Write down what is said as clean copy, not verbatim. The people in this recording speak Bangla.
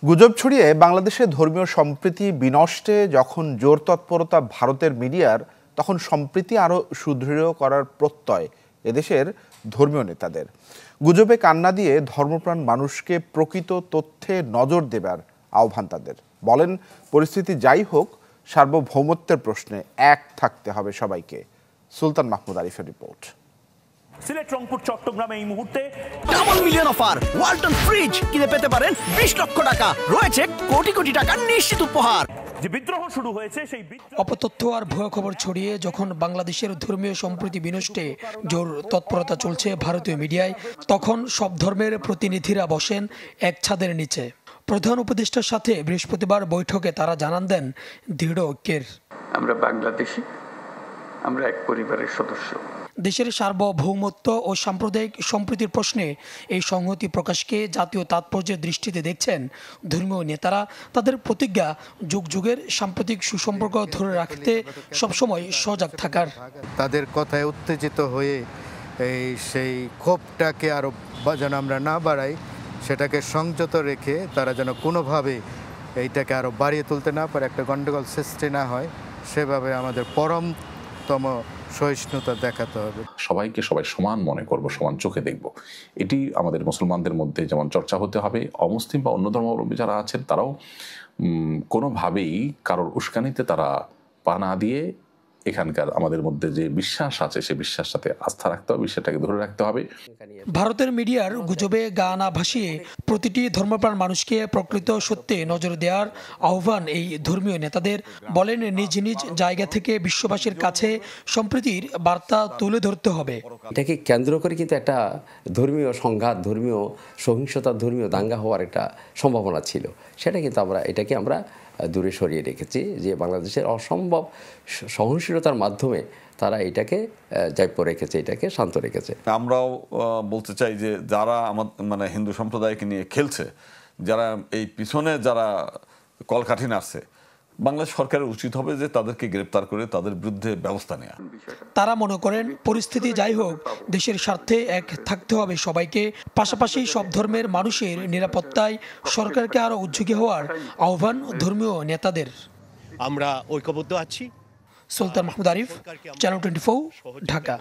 গুজব ছড়িয়ে বাংলাদেশে ধর্মীয় সম্প্রীতি বিনষ্টে যখন জোর তৎপরতা ভারতের মিডিয়ার, তখন সম্প্রীতি আরও সুদৃঢ় করার প্রত্যয় এদেশের ধর্মীয় নেতাদের। গুজবে কান্না দিয়ে ধর্মপ্রাণ মানুষকে প্রকৃত তথ্যে নজর দেবার আহ্বান তাদের। বলেন, পরিস্থিতি যাই হোক, সার্বভৌমত্বের প্রশ্নে এক থাকতে হবে সবাইকে। সুলতান মাহমুদ আরিফের রিপোর্ট। সিলেট, রংপুর, চট্টগ্রামে এই মুহূর্তে double million offer. Walton fridge কিনে পেতে পারেন 20 লক্ষ টাকা। রয়েছে কোটি কোটি টাকার নিশ্চিত উপহার। যে বিদ্রোহ শুরু হয়েছে, সেই অপতথ্য আর ভুয়া খবর ছড়িয়ে যখন বাংলাদেশের ধর্মীয় সম্প্রীতি বিনষ্টে জোর তৎপরতা চলছে ভারতীয় মিডিয়ায়, তখন সব ধর্মের প্রতিনিধিরা বসেন এক ছাদের নিচে। প্রধান উপদেষ্টার সাথে বৃহস্পতিবার বৈঠকে তারা জানান দেন দৃঢ় ঐক্যের। আমরা বাংলাদেশি, আমরা এক পরিবারের সদস্য। দেশের সার্বভৌমত্ব ও সাম্প্রদায়িক সম্প্রীতির প্রশ্নে এই সংহতি প্রকাশকে জাতীয় তাৎপর্যের দৃষ্টিতে দেখছেন ধর্মীয় নেতারা। তাদের প্রতিজ্ঞা যুগ যুগের সাম্প্রতিক সুসম্পর্ক ধরে রাখতে সবসময় সজাগ থাকার। তাদের কথায় উত্তেজিত হয়ে সেই ক্ষোভটাকে আরও যেন আমরা না বাড়াই, সেটাকে সংযত রেখে তারা যেন কোনোভাবে এইটাকে আরও বাড়িয়ে তুলতে না পারে, একটা গণ্ডগোল সৃষ্টি না হয়, সেভাবে আমাদের পরমতম সহিষ্ণুতা দেখাতে হবে। সবাইকে সবাই সমান মনে করব, সমান চোখে দেখব, এটি আমাদের মুসলমানদের মধ্যে যেমন চর্চা হতে হবে। অমুসলিম বা অন্য ধর্মাবলম্বী যারা আছেন তারাও কোনোভাবেই কারোর উস্কানিতে তারা পা না দিয়ে এখানকার আমাদের মধ্যে যে বিশ্বাস আছে সেই বিশ্বাসের সাথে আস্থা রাখতে হবে, সেটাকে ধরে রাখতে হবে। ভারতের মিডিয়ার গুজবে গা না ভাসিয়ে প্রতিটি ধর্মপ্রাণ মানুষকে প্রকৃত সত্যে নজর দেওয়ার আহ্বান এই ধর্মীয় নেতাদের। বলেন, নিজ নিজ জায়গা থেকে বিশ্ববাসীর কাছে সম্প্রীতির বার্তা তুলে ধরতে হবে। এটাকে কেন্দ্র করে কিন্তু একটা ধর্মীয় সংঘাত, ধর্মীয় সহিংসতা, ধর্মীয় দাঙ্গা হওয়ার একটা সম্ভাবনা ছিল। সেটা কিন্তু এটাকে আমরা দূরে সরিয়ে রেখেছি, যে বাংলাদেশের অসম্ভব সহনশীলতার মাধ্যমে তারা এটাকে জায়প রেখেছে, এটাকে শান্ত রেখেছে। আমরাও বলতে চাই যে যারা আমাদের হিন্দু সম্প্রদায়কে নিয়ে খেলছে, যারা এই পিছনে যারা কলকাঠি নাড়ছে, বাংলাদেশ সরকারের উচিত হবে যে তাদেরকে গ্রেপ্তার করে তাদের বিরুদ্ধে ব্যবস্থা নেওয়া। তারা মনে করেন, পরিস্থিতি যাই হোক, দেশের স্বার্থে এক থাকতে হবে সবাইকে। পাশাপাশি সব ধর্মের মানুষের নিরাপত্তায় সরকারকে আরও উদ্যোগী হওয়ার আহ্বান ধর্মীয় নেতাদের। আমরা ঐক্যবদ্ধ আছি। সুলতান মাহমুদ আরিফ, চ্যানেল 24, ঢাকা।